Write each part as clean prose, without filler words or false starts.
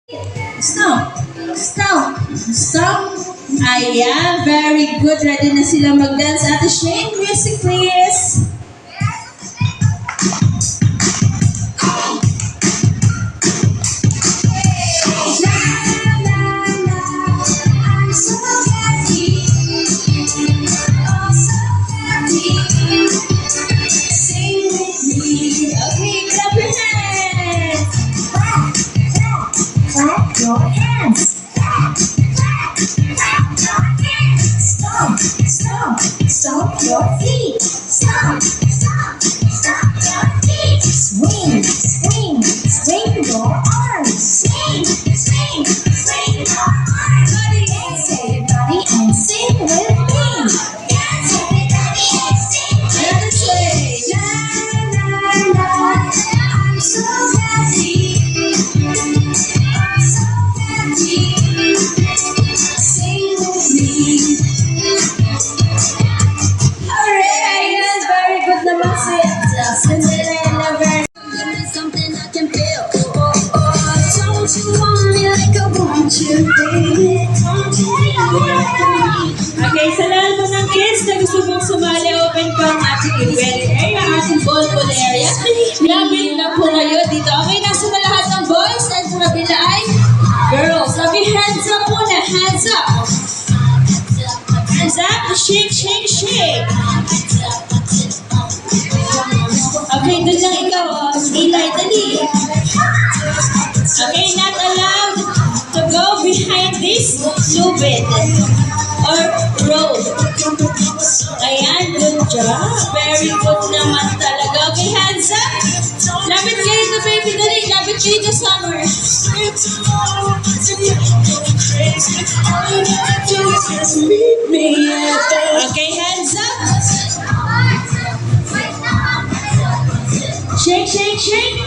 Stop. Stop. Stop. Ayan, very good. Ready na sila mag-dance. Ate Shane, music please. Your hands. Stomp, stomp, stomp your feet. Stomp, stomp, stomp your feet. Swing, swing, swing your arms. Swing, swing, swing your arms. Dance everybody and sing with me. Dance everybody and sing with me. La la la, I'm so happy. Something I can feel. Oh, don't you want me like I want you, baby? Don't you want me? Okay, sa lahat mo ng kids na gusto mong sumali, open po ang ating event area, ating ball area. Lapit na po kayo dito. Okay, nasa na lahat ng boys and sa kabila ay girls. Sabi, hands up muna, hands up. Hands up, shake, shake, shake. Okay, doon lang ikaw, Eli, dali. Okay, not allowed to go behind this lubid or road. Ayan, good job. Very good naman talaga. Okay, hands up. Lapit kayo to baby, dali. Lapit kayo to summer. Okay, hands up. Shake, shake, shake.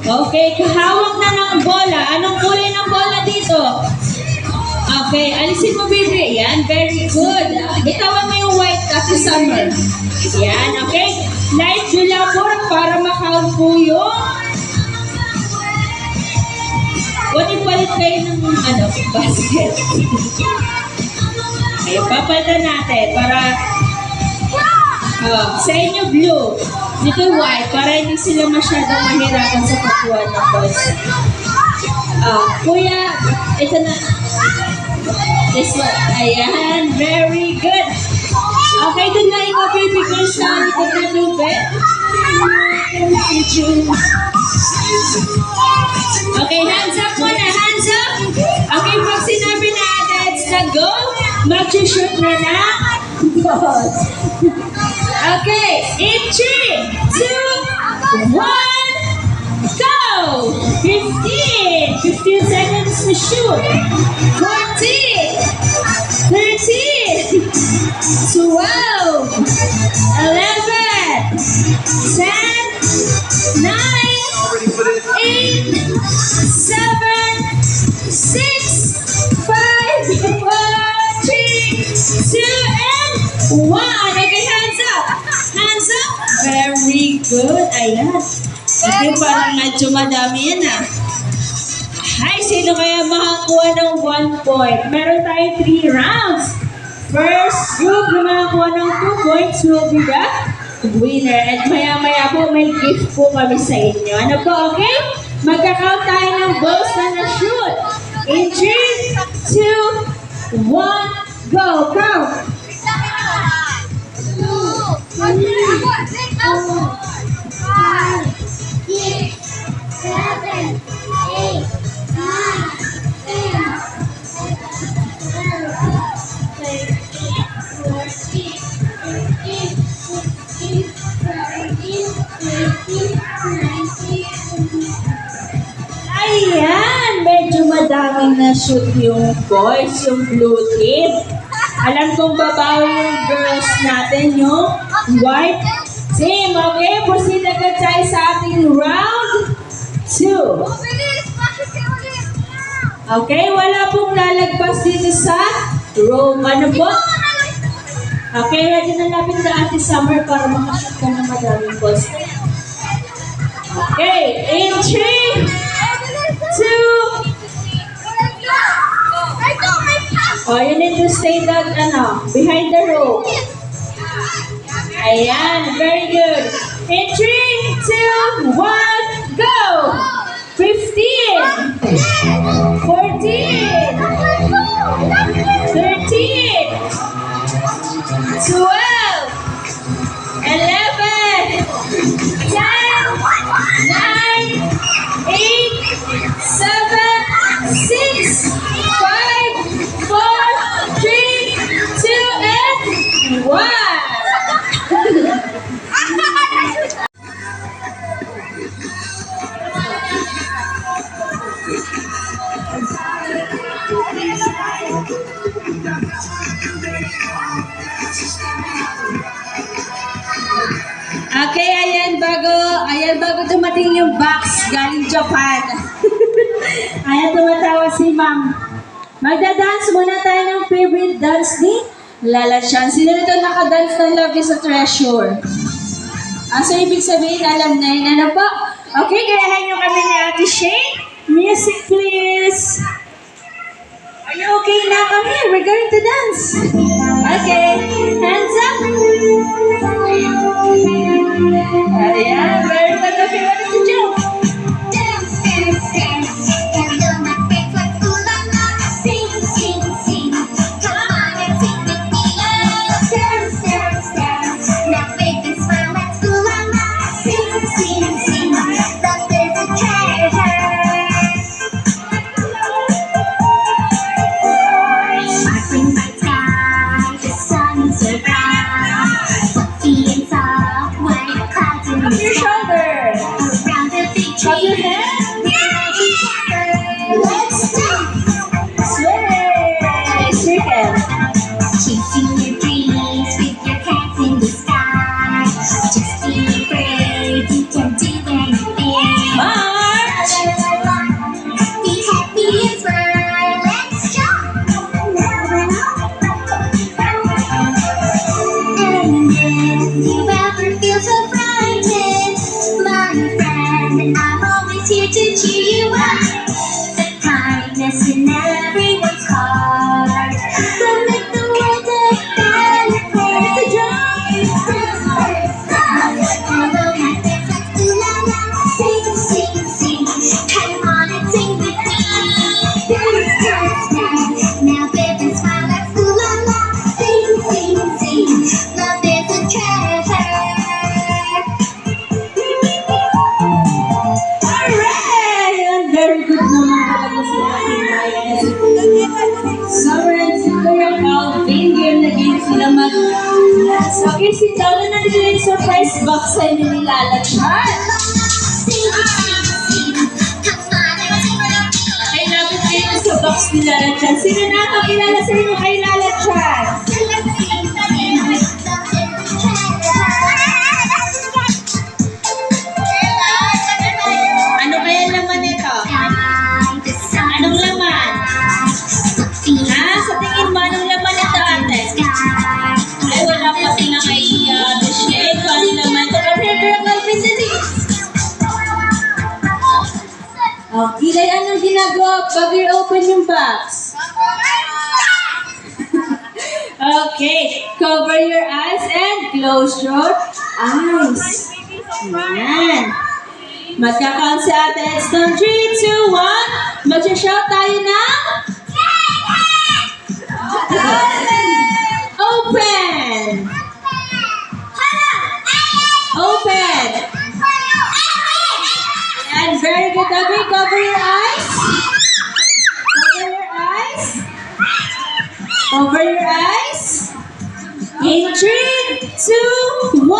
Okay, kahawak na ng bola. Anong kulay ng bola dito? Okay, alisin mo, baby. Yan, very good. Bitawan mo yung white kasi summer. Yan, okay. Light blue lang po para makaunt po yung palit kayo ng basket. Okay, papalitan natin para sa inyo blue. Dito white, para hindi sila masyadong mahirapan sa pagkuha ng balls. Kuya, ito na. This one. Ayan, very good. Okay, dun na ikaw, baby girl, sa likod na lubid. Okay, hands up muna, hands up. Okay, pag sinabi na it's na go, mag-shoot na na. Okay, in 3, 2, 1, go! 15 seconds to shoot. 14, 13, 12, 11, 10, 9, 8, 7, 6, 5, 4, 3, 2, and 1. Okay, hands up. Hands up. Very good. Ayan. Okay, parang medyo madami yan Hi, sino kaya makakuha ng 1 point? Meron tayong 3 rounds. First group na makakuha ng 2 points will be the winner. And maya-maya po may gift po kami sa inyo. Ano po, okay? Magka-count tayo ng balls na na-shoot. In 3, 2, 1, go. Count. 2, 3, 4, 5, 6, 7, 8, 9, 10, 11, 12, 13, 14, 15, 16, 17, 18, 19. Ayan! Medyo madaming na-shoot yung boys, yung blue team. Alam kong babawi yung girls natin, yung white team. Okay, proceed agad tayo sa ating round 2. Okay, wala pong lalagpas dito sa room. Ano po? Okay, ready na lapit na Ate Summer para makashoot ka ng madaming balls. Okay, in 3, 2, Oh, you need to stay that, behind the rope. Ayan, very good. In 3, 2, 1, go! 15, 14, 13, 12, 11, 10, 9, 8, 7, 6, 5, 4, 3, 2, and 1. Okay, ayan bago dumating yung box galing Japan. Ayan, tumatawa si ma'am. Magda-dance muna tayo ng favorite dance ni Lala Chan. Sino nito nakadance ng Love is a Treasure? So, ibig sabihin, alam na yun. Ano po? Okay, gayahan nyo kami ni Ate Shane. Music, please. Are you okay now? Come here. We're going to dance. Okay. Hands up. Ayan. Very good. Okay, what did you do? Dance, dance, dance. Hello, my friends, let's ooh la la. Sing, sing, sing. Come on and sing with me. Dance, dance, dance. Now baby, smile, let's ooh la la. Sing, sing, sing. Love is a treasure. Sparkling bright sky, the sun is so bright. Fluffy and soft, white clouds in the Up your sky. shoulder. Around the big Up your tree. head. Let's dance. Sway. Circle. Chasing your dreams with your hands in the sky. Just be brave, you can do anything. March. Be happy and smile. Let's jump. And if you ever feel so frightened, my friend, I'm always here to cheer you up. The kindness in everyone's heart will make the world a better place. Hello, my friends, let's do la la. Sing, sing, sing. Come on and sing with me. Dance, dance, dance. Now, baby, smile, let's do la la. Sing, sing, sing. Love is a treasure. Alright! Yan, very good naman talaga si Ate Maya. Sobrang siguro yung Calvin, game na game sila mag-dance. Okay, sit down na nandito yung surprise box sa inyo ni Lala Chan. Sing, sing, sing. Come on and sing with me. Ay, lapit kayo sa box ni Lala Chan. Sino nakakilala sa inyo kay Lala Chan? Ano kaya laman nito? Anong laman? Sa tingin mo, anong laman nito, ate? Ay, wala pa silang idea. Shit, ano laman ito? Come here, girl, Calvin, dali. Oh, Kilay, anong ginagawa pag i-open yung box? Okay, cover your eyes and close your eyes. Ayan. Magka-count si ate. It's on 3, 2, 1. Mag-shout tayo na. Open! Open! And very good. Okay, cover your eyes. Cover your eyes. Cover your eyes. In 3, 2, 1.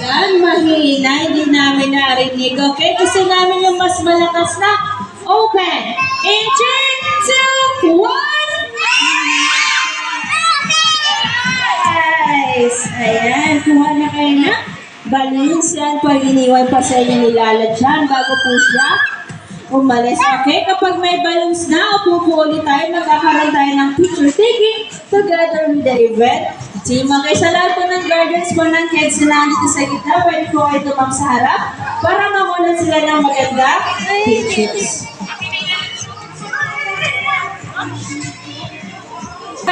Yan, mahina. Hindi namin narinig. Okay? Gusto namin yung mas malakas na. Open. In 3, 2, 1. Nice. Ayan, kuha na kayo na. Balloons yan po iniwan pa sa inyo ni Lala Chan bago po siya umalis. Okay, kapag may balloons na, upo po ulit tayo. Magkakaroon tayo ng picture taking together with the event. Team, okay, sa lahat po ng guardians po ng kids na nandito sa gitna, pwede po kayo tumang sa harap para makunan sila ng maganda pictures.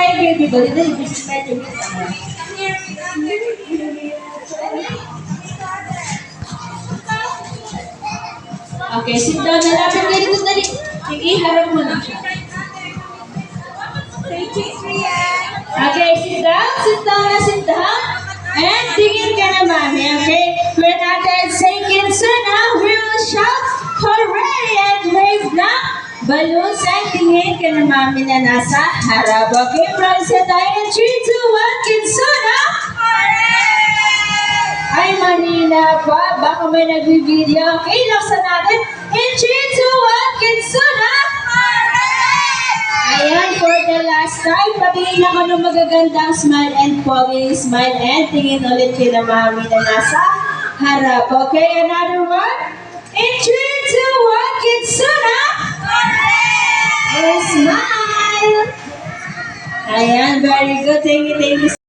kay baby ko. Dito, medyo Okay, sit down na lapit kayo dito. Dali. Sige, harap mo na siya. Okay, sit down na, sit down. And tingin ka na, mami, okay? When natin say Kinsuna, we will shout, hooray, and wave na balloons. And tingin ka na, mami, na nasa harap. Okay, promise tayo in 3, 2, 1, Kinsuna! Ay, manila pa. Baka may nag-video. Okay, laksan natin. In 3, 2, 1, Kinsuna! Ayan, for the last time, patingin ako ng magagandang smile and pogi smile. And tingin ulit kina mami na nasa harap. Okay, another one. In 3, 2, 1, Kinsuna! And smile! Ayan, very good. Thank you, thank you.